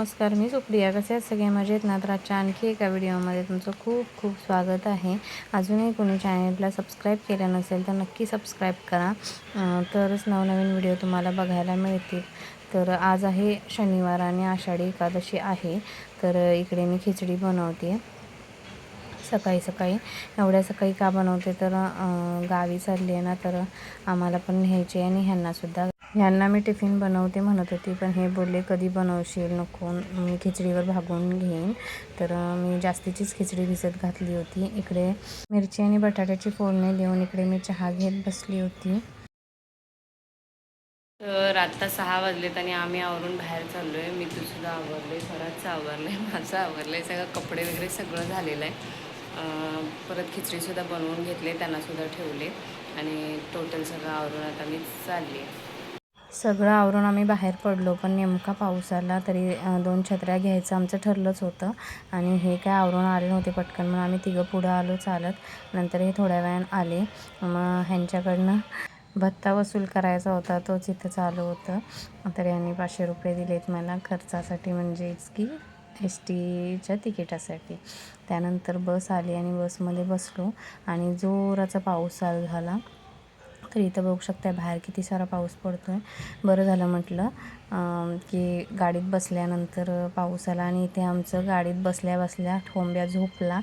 नमस्कार, मी सुप्रिया. कसे आहेत सगळे? मजेत ना? तर आजच्या आणखी एका व्हिडिओमध्ये तुमचं खूप खूप स्वागत आहे. अजूनही कोणी चॅनलला सबस्क्राईब केलं नसेल तर नक्की सबस्क्राईब करा, तरच नवनवीन व्हिडिओ तुम्हाला बघायला मिळतील. तर आज आहे शनिवार आणि आषाढी एकादशी आहे. तर इकडे मी खिचडी बनवते सकाळी सकाळी. एवढ्या सकाळी का बनवते तर गावी चालली आहे ना, तर आम्हाला पण न्यायचे आणि ह्यांना मी टिफिन बनवते म्हणत होती, पण हे बोलले कधी बनवशील, नको, मी खिचडीवर भागवून घेईन. तर मी जास्तीचीच खिचडी भिजत घातली होती. इकडे मिरची आणि बटाट्याची फोडणी देऊन इकडे मी चहा घेत बसली होती. तर आत्ता 6 वाजलेत आणि आम्ही आवरून बाहेर चाललो आहे. मी तुझं आवरलं आहे, स्वराचं आवरलं आहे, माझं आवरलं आहे, सगळं कपडे वगैरे सगळं झालेलं आहे. परत खिचडीसुद्धा बनवून घेतले, त्यांनासुद्धा ठेवले आणि टोटल सगळं आवरून आता मी चालली आहे. सगळं आवरून आम्ही बाहेर पडलो, पण नेमका पाऊस आला. तरी 2 छत्र्या घ्यायचं आमचं ठरलंच होतं आणि हे काय आवरून आले नव्हते पटकन, म्हणून आम्ही तिघं पुढं आलो चालत. नंतर हे थोड्या वेळानं आले. मग ह्यांच्याकडनं भत्ता वसूल करायचा होता, तोच इथं चालू होतं. तर यांनी 500 रुपये दिलेत मला खर्चासाठी, म्हणजेच की STच्या तिकिटासाठी. त्यानंतर बस आली आणि बसमध्ये बसलो आणि जोराचा पाऊस चालू झाला. तर इथं बघू शकता बाहेर किती सारा पाऊस पडतो आहे. बरं झालं म्हटलं की गाडीत बसल्यानंतर पाऊस आला आणि इथे आमचं गाडीत बसल्या बसल्या ठोंब्या झोपला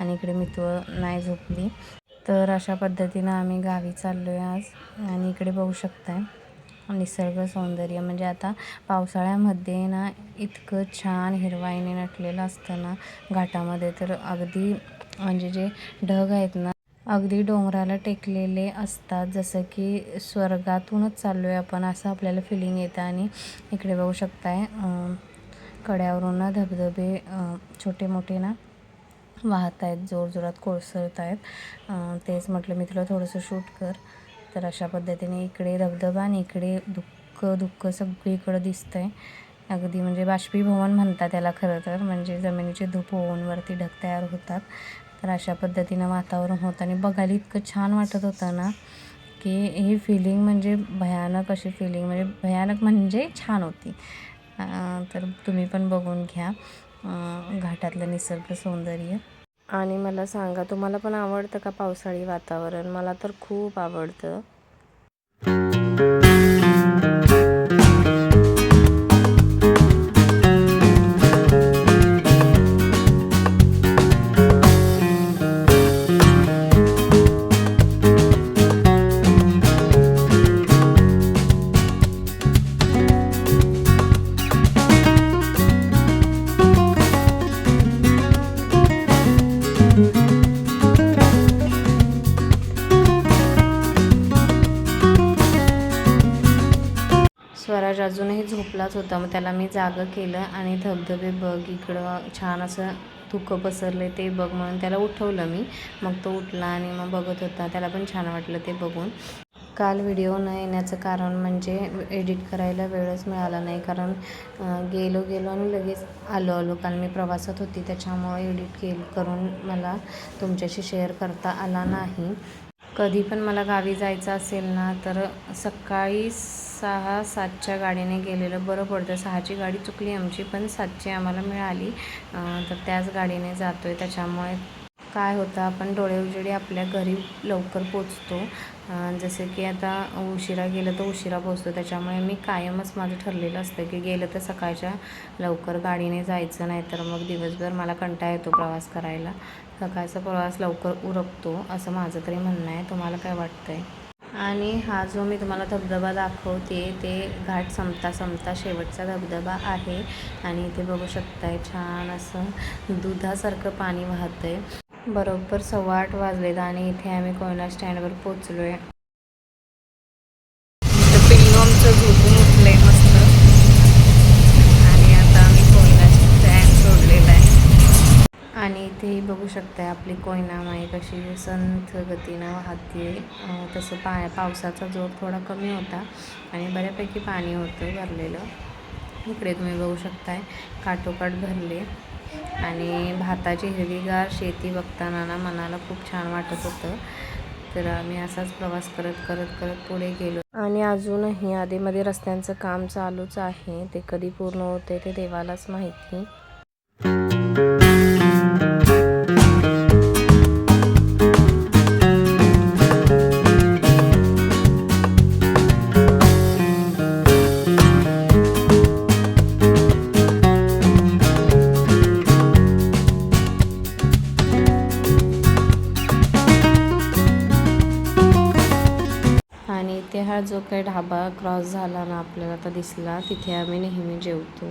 आणि इकडे मितवं नाही झोपली. तर अशा पद्धतीनं आम्ही गावी चाललो आहे आज. आणि इकडे बघू शकताय निसर्ग सौंदर्य, म्हणजे आता पावसाळ्यामध्ये ना इतकं छान हिरवाईने नटलेलं असतं ना घाटामध्ये. तर अगदी म्हणजे जे ढग आहेत ना अगदी डोंगराला टेकलेले असतात, जसं की स्वर्गातूनच चाललो आहे आपण असं आपल्याला फिलिंग येतं. आणि इकडे बघू शकताय कड्यावरून ना धबधबे छोटे मोठे ना वाहत आहेत, जोरजोरात कोसळत आहेत. तेच म्हटलं मी तुला थोडंसं शूट कर. तर अशा पद्धतीने इकडे धबधबा आणि इकडे धुक्क सगळीकडं दिसतं आहे. अगदी म्हणजे बाष्पीभवन म्हणतात त्याला खरं तर, म्हणजे जमिनीचे धूप होऊन वरती ढग तयार होतात. तर अशा पद्धतीनं वातावरण होतं आणि बघायला इतकं छान वाटत होतं ना की ही फिलिंग म्हणजे भयानक अशी फिलिंग, म्हणजे भयानक म्हणजे छान होती. तर तुम्ही पण बघून घ्या घाटातलं निसर्ग सौंदर्य. आणि मला सांगा, तुम्हाला पण आवडतं का पावसाळी वातावरण? मला तर खूप आवडतं. स्वराज अजूनही झोपलाच होता, मग त्याला मी जागं केलं आणि धबधबे बघ, इकडं छान असं धुकं पसरले ते बघ म्हणून त्याला उठवलं मी. मग तो उठला आणि मग बघत होता, त्याला पण छान वाटलं ते बघून. काल व्हिडिओ न येण्याचं कारण म्हणजे एडिट करायला वेळच मिळाला नाही, कारण गेलो आणि लगेच आलो. काल मी प्रवासात होती, त्याच्यामुळे एडिट करून मला तुमच्याशी शेअर करता आला नाही. कधी पण मला गावी जायचं असेल ना तर सकाळी 6-7च्या गाडीने गेलेलं बरं पडतं. 6ची गाडी चुकली आमची, पण 7ची आम्हाला मिळाली. तर त्याच गाडीने जातो आहे. त्याच्यामुळे काय होतं, आपण डोळे उजेडी आपल्या घरी लवकर पोचतो. जसं की आता उशिरा गेलं तर उशिरा पोचतो. त्याच्यामुळे मी कायमच माझं ठरलेलं असतं की गेलं तर सकाळच्या लवकर गाडीने जायचं, नाही तर मग दिवसभर मला कंटाळा येतो प्रवास करायला. सकाळचा प्रवास लवकर उरकतो असं माझं तरी म्हणणं आहे. तुम्हाला काय वाटतं आहे? आणि हा जो मी तुम्हाला धबधबा दाखवते ते घाट संपता शेवटचा धबधबा आहे. आणि इथे बघू शकताय छान असं दुधासारखं पाणी वाहतं आहे. बरोबर 8:15 वाजलेत आणि इथे आम्ही कोयना स्टँडवर पोचलो आहे. पिल्लू आमचं झोपून उठलं आहे मस्त. आणि आता आम्ही कोयना स्टँड सोडलेला आहे. आणि इथेही बघू शकताय आपली कोयना माई कशी संथ गतीनं वाहते. तसं पावसाचा जोर थोडा कमी होता आणि बऱ्यापैकी पाणी होतं भरलेलं. इकडे तुम्ही बघू शकताय काठोकाठ भरले. आणि भाताची हिरवीगार शेती बघताना ना मनाला खूप छान वाटत होतं. तर आम्ही असाच प्रवास करत करत करत पुढे गेलो आणि अजूनही आधीमध्ये रस्त्यांचं काम चालूच आहे. ते कधी पूर्ण होते ते देवालाच माहिती. आणि इथे हा जो काही ढाबा क्रॉस झाला ना आपल्याला आता दिसला, तिथे आम्ही नेहमी जेवतो.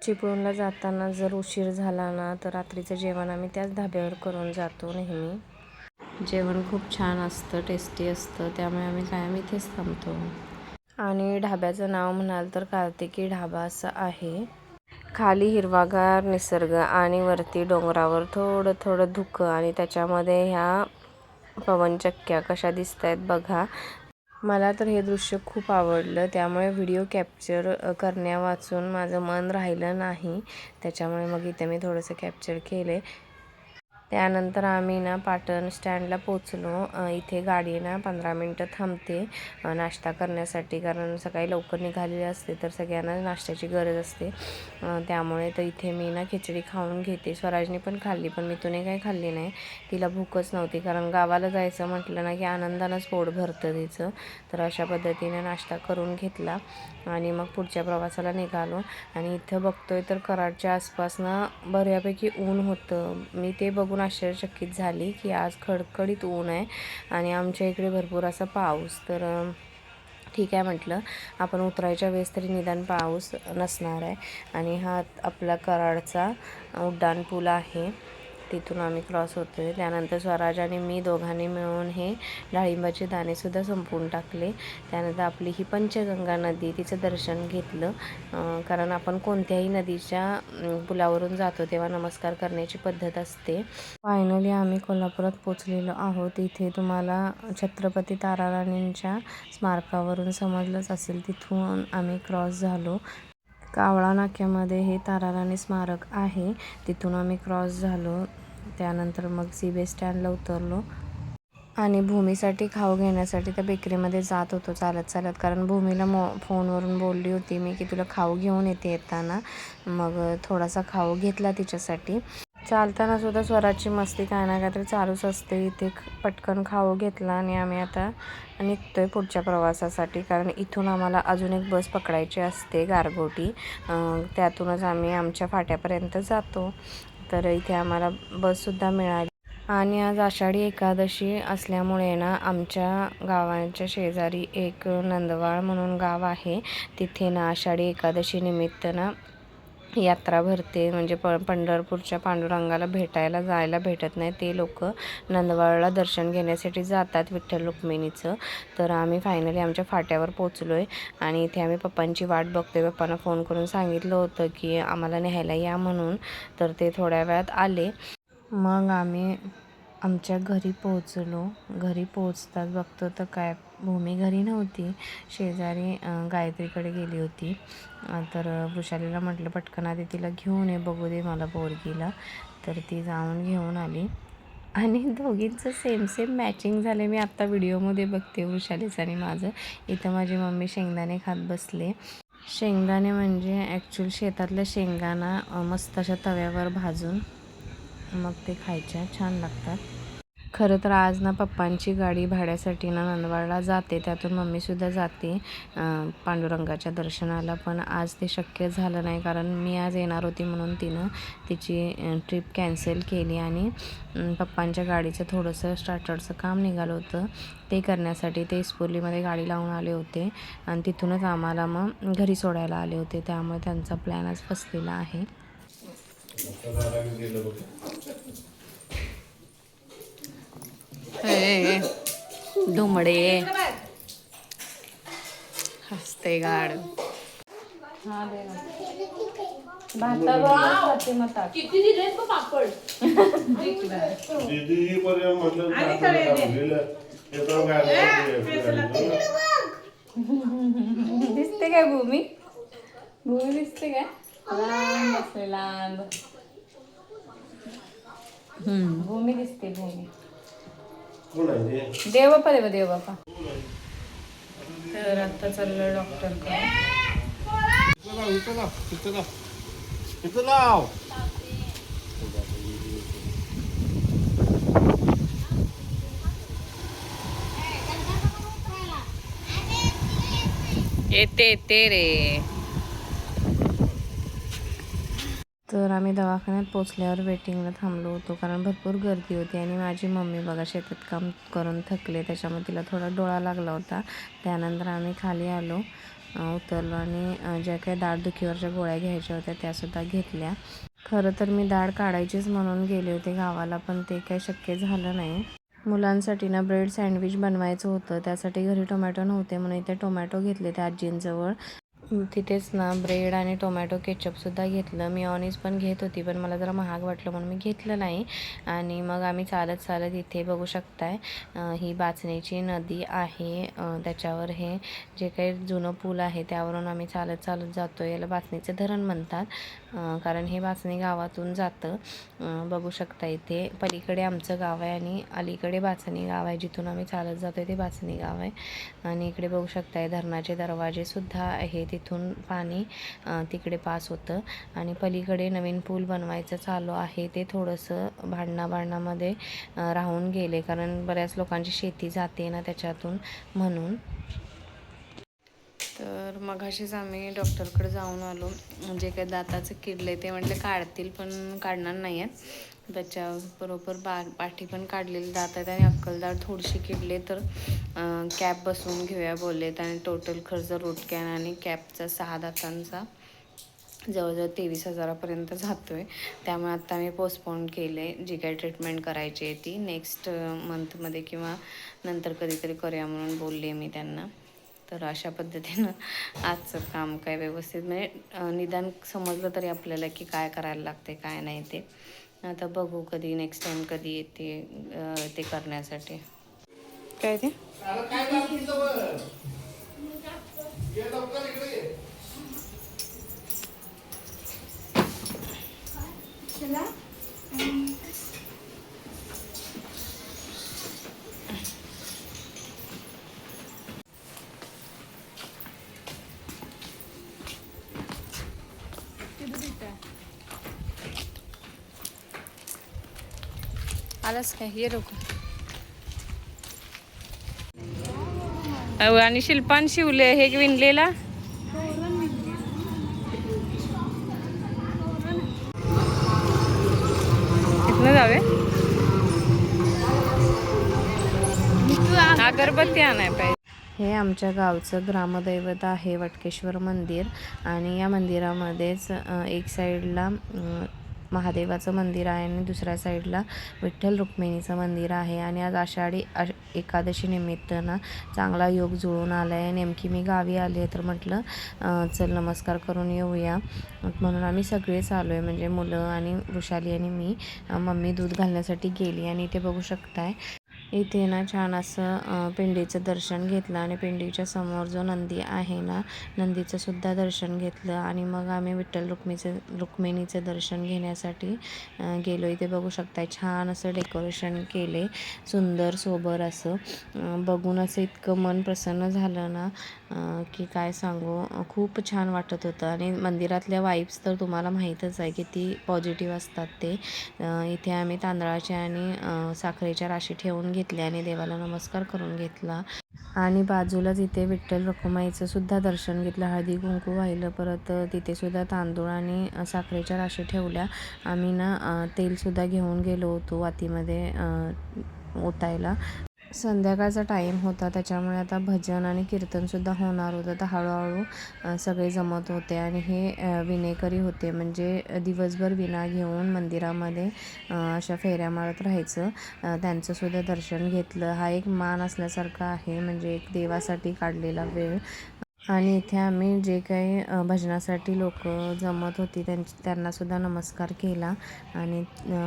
चिपळूणला जाताना जर उशीर झाला ना तर रात्रीचं जेवण आम्ही त्याच ढाब्यावर करून जातो नेहमी. जेवण खूप छान असतं, टेस्टी असतं, त्यामुळे आम्ही कायम इथेच थांबतो. आणि ढाब्याचं नाव म्हणाल तर कार्तिकी ढाबा असं आहे. खाली हिरवागार निसर्ग आणि वरती डोंगरावर थोडं थोडं धुकं आणि त्याच्यामध्ये ह्या पवनचक्क्या कशा दिसत आहेत बघा. मला तर हे दृश्य खूप आवडलं, त्यामुळे व्हिडिओ कॅप्चर करण्यावाचून माझं मन राहिलं नाही. त्याच्यामुळे मग इथे मी थोडंसं कॅप्चर केले. त्यानंतर आम्ही ना पाटण स्टँडला पोचलो. इथे गाडी ना 15 मिनटं थांबते नाश्ता करण्यासाठी, कारण सकाळी लवकर निघालेली असते तर सगळ्यांना नाश्त्याची गरज असते. त्यामुळे तर इथे मी ना खिचडी खाऊन घेते. स्वराजनी पण खाल्ली, पण मी तुने काही खाल्ली नाही, तिला भूकच नव्हती. कारण गावाला जायचं म्हटलं ना की आनंदानंच पोट भरतं तिचं. तर अशा पद्धतीने नाश्ता करून घेतला आणि मग पुढच्या प्रवासाला निघालो. आणि इथं बघतोय तर कराडच्या आसपास ना बऱ्यापैकी ऊन होतं. मी ते बघून आश्चर्यचकित झाली की आज खडखडीत ऊन आहे आणि आमच्या इकडे भरपूर असा पाऊस. तर ठीक आहे म्हटलं, आपण उतरायच्या वेळेस तरी निदान पाऊस नसणार आहे. आणि हा आपला कराडचा उड्डाण पूल आहे, तिथून आम्ही क्रॉस होतो आहे. त्यानंतर स्वराज आणि मी दोघांनी मिळून हे डाळिंबाचे दाणेसुद्धा संपवून टाकले. त्यानंतर आपली ही पंचगंगा नदी, तिचं दर्शन घेतलं. कारण आपण कोणत्याही नदीच्या पुलावरून जातो तेव्हा नमस्कार करण्याची पद्धत असते. फायनली आम्ही कोल्हापुरात पोचलेलो आहोत. इथे तुम्हाला छत्रपती ताराराणींच्या स्मारकावरून समजलंच असेल, तिथून आम्ही क्रॉस झालो. कावळा नाक्यामध्ये हे ताराराणी स्मारक आहे, तिथून आम्ही क्रॉस झालो. त्यानंतर मग सीबीएस स्टँडला उतरलो आणि भूमीसाठी खाऊ घेण्यासाठी त्या बेकरीमध्ये जात होतो चालत चालत. कारण भूमीला फोनवरून बोलली होती मी की तुला खाऊ घेऊन येताना. मग थोडासा खाऊ घेतला तिच्यासाठी. चालताना सुद्धा स्वराची मस्ती काय ना काहीतरी चालूच असते. इथे पटकन खाऊ घेतला आणि आम्ही आता निघतोय पुढच्या प्रवासासाठी. कारण इथून आम्हाला अजून एक बस पकडायची असते गारगोटी, त्यातूनच आम्ही आमच्या फाट्यापर्यंत जातो. तर इथे आम्हाला बससुद्धा मिळाली. आणि आज आषाढी एकादशी असल्यामुळे ना आमच्या गावाच्या शेजारी एक नंदवाळ म्हणून गाव आहे, तिथे ना आषाढी एकादशी निमित्त ना यात्रा भरते. म्हणजे पंढरपूरच्या पांडुरंगाला भेटायला जायला भेटत नाही, ते लोक नंदवाळला दर्शन घेण्यासाठी जातात विठ्ठल रुक्मिणीचं. तर आम्ही फायनली आमच्या फाट्यावर पोचलो आहे आणि इथे आम्ही पप्पांची वाट बघतोय. पप्पांना फोन करून सांगितलं होतं की आम्हाला न्यायला या म्हणून, तर ते थोड्या वेळात आले. मग आम्ही आमच्या घरी पोहोचलो. घरी पोहोचताच बघतो तर काय, भूमी घरी नव्हती, शेजारी गायत्रीकडे गेली होती. तर वृषालीला म्हटलं पटकन आधी तिला घेऊन ये, बघू दे मला पोरगीला. तर ती जाऊन घेऊन आली आणि दोघींचं सेम सेम मॅचिंग झालं. मी आत्ता व्हिडिओमध्ये बघते वृषालीचं आणि माझं. इथं माझी मम्मी शेंगदाणे खात बसले. शेंगदाणे म्हणजे ॲक्च्युअल शेतातल्या शेंगांना मस्त अशा तव्यावर भाजून मग ते खायच्या, छान लागतात. खरं तर आज ना पप्पांची गाडी भाड्यासाठी ना नंदवाळला जाते, त्यातून मम्मीसुद्धा जाते पांडुरंगाच्या दर्शनाला. पण आज ते शक्य झालं नाही, कारण मी आज येणार होती म्हणून तिनं तिची ट्रिप कॅन्सल केली. आणि पप्पांच्या गाडीचं थोडंसं स्टार्टरचं काम निघालं होतं, ते करण्यासाठी ते इस्पोर्लीमध्ये गाडी लावून आले होते आणि तिथूनच आम्हाला मग घरी सोडायला आले होते. त्यामुळे त्यांचा प्लॅन आज फसलेला आहे. डोंबडे हसते गाड. किती दिले पापड दिसते काय भूमी? भूमी दिसते काय? लांब असते लांब. भूमी दिसते भूमी. देव बाप्पा देव बाप्पा. तर आता चाललं डॉक्टरकडे. येते येते रे. तर आम्ही दवाखान्यात पोचल्यावर वेटिंगला थांबलो होतो, कारण भरपूर गर्दी होती आणि माझी मम्मी बघा शेतात काम करून थकले, त्याच्यामुळे तिला थोडा डोळा लागला होता. त्यानंतर आम्ही खाली आलो, उतरलो आणि ज्या काही दाढदुखीवरच्या गोळ्या घ्यायच्या होत्या त्यासुद्धा घेतल्या. खरं तर मी दाढ काढायचीच म्हणून गेले होते गावाला, पण ते काही शक्य झालं नाही. मुलांसाठी ना ब्रेड सँडविच बनवायचं होतं, त्यासाठी घरी टोमॅटो नव्हते म्हणून इथे टोमॅटो घेतले त्या आजींजवळ. तिथेच ना ब्रेड आणि टोमॅटो केचपसुद्धा घेतलं. मेयोनीज पण घेत होती, पण मला जरा महाग वाटलं म्हणून मी घेतलं नाही. आणि मग आम्ही चालत चालत इथे बघू शकताय, ही बाचणीची नदी आहे. त्याच्यावर हे जे काही जुनं पूल आहे त्यावरून आम्ही चालत चालत जातो. याला बाचणीचं धरण म्हणतात, कारण हे बाचणी गावातून जातं. बघू शकता इथे पलीकडे आमचं गाव आहे आणि अलीकडे बाचणी गाव आहे. जिथून आम्ही चालत जातो ते बाचणी गाव आहे. आणि इकडे बघू शकताय धरणाचे दरवाजेसुद्धा आहे, तिथून पाणी तिकडे पास होतं. आणि पलीकडे नवीन पूल बनवायचं चालू आहे, ते थोडंसं भांडणामध्ये राहून गेले, कारण बऱ्याच लोकांची शेती जाते ना त्याच्यातून म्हणून. तर मघाशीच आम्ही डॉक्टरकडे जाऊन आलो. जे काही दाताचं किडले ते म्हटले काढतील, पण काढणार नाही आहेत. त्याच्याबरोबर पाठी पण काढलेले दात आहेत आणि अक्कलदाढ थोडीशी किडले, तर कॅप बसवून घेऊया बोललेत. आणि टोटल खर्च रूट कॅन आणि कॅपचा 6 दातांचा जवळजवळ 23,000पर्यंत जातो आहे. त्यामुळे आत्ता मी पोस्टपोन केले. जी काही ट्रीटमेंट करायची आहे ती नेक्स्ट मंथमध्ये किंवा नंतर कधीतरी करूया म्हणून बोलले मी त्यांना. तर अशा पद्धतीनं आजचं काम काय व्यवस्थित म्हणजे निदान समजलं तरी आपल्याला की काय करायला लागते काय नाही ते. आता बघू कधी नेक्स्ट टाईम कधी येते ते करण्यासाठी. काय ते आलास काय ये रोक. आणि शिल्पान शिवले हे विणलेला इथनं जावे. अगरबत्ती आणाय पाहिजे. हे आमच्या गावचं ग्रामदैवत आहे वटकेश्वर मंदिर. आणि या मंदिरामध्येच एक साईडला महादेवाचं मंदिर आहे आणि दुसऱ्या साईडला विठ्ठल रुक्मिणीचं मंदिर आहे. आणि आज आषाढी एकादशी निमित्तानं चांगला योग जुळून आला आहे. नेमकी मी गावी आले आहे, तर म्हटलं चल नमस्कार करून येऊया म्हणून आम्ही सगळेच आलो आहे, म्हणजे मुलं आणि वृषाली आणि मी. मम्मी दूध घालण्यासाठी गेली आणि इथे बघू शकताय इथे ना छान असं पिंडीचं दर्शन घेतलं आणि पिंडीच्या समोर जो नंदी आहे ना नंदीचं सुद्धा दर्शन घेतलं. आणि मग आम्ही विठ्ठल रुक्मिणीचं दर्शन घेण्यासाठी गेलो. इथे बघू शकताय छान असं डेकोरेशन केले, सुंदर सोबर असं. बघून असं इतकं मन प्रसन्न झालं ना की काय सांगू. खूप छान वाटत होतं. आणि मंदिरातल्या वाईब्स तर तुम्हाला माहीतच आहे किती पॉझिटिव्ह असतात ते. इथे आम्ही तांदळाच्या आणि साखरेच्या राशी ठेवून घेतल्या आणि देवाला नमस्कार करून घेतला. आणि बाजूलाच इथे विठ्ठल रखुमाईचं सुद्धा दर्शन घेतलं, हळदी कुंकू वाहिलं. परत तिथे सुद्धा तांदूळ आणि साखरेच्या राशी ठेवल्या. आम्ही ना तेलसुद्धा घेऊन गेलो होतो वातीमध्ये ओतायला. संध्याकाळचा टाईम होता, त्याच्यामुळे आता भजन आणि कीर्तनसुद्धा होणार होतं. तर हळूहळू सगळे जमत होते. आणि हे विणेकरी होते, म्हणजे दिवसभर विणा घेऊन मंदिरामध्ये अशा फेऱ्या मारत राहायचं. त्यांचंसुद्धा दर्शन घेतलं. हा एक मान असल्यासारखा आहे, म्हणजे एक देवासाठी काढलेला वेळ. आणि इथे आम्ही जे काही भजनासाठी लोक जमत होती त्यांनासुद्धा नमस्कार केला. आणि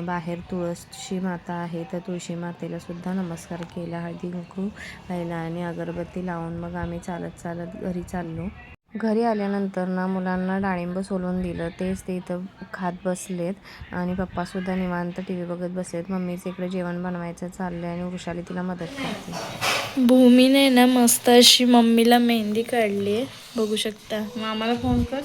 बाहेर तुळशी माता आहे, तर तुळशी मातेलासुद्धा नमस्कार केला, हळदी कुंकू वाहिला आणि अगरबत्ती लावून मग आम्ही चालत चालत घरी चाललो. घरी आल्यानंतर ना मुलांना डाळिंब सोलून दिलं, तेच ते इथं खात बसलेत आणि पप्पासुद्धा निवांत टी व्ही बघत बसलेत. मम्मीचं इकडे जेवण बनवायचं चाललं आहे आणि वृषाली तिला मदत करते. भूमीने ना मस्त अशी मम्मीला मेहंदी काढली आहे, बघू शकता. मामाला फोन कर.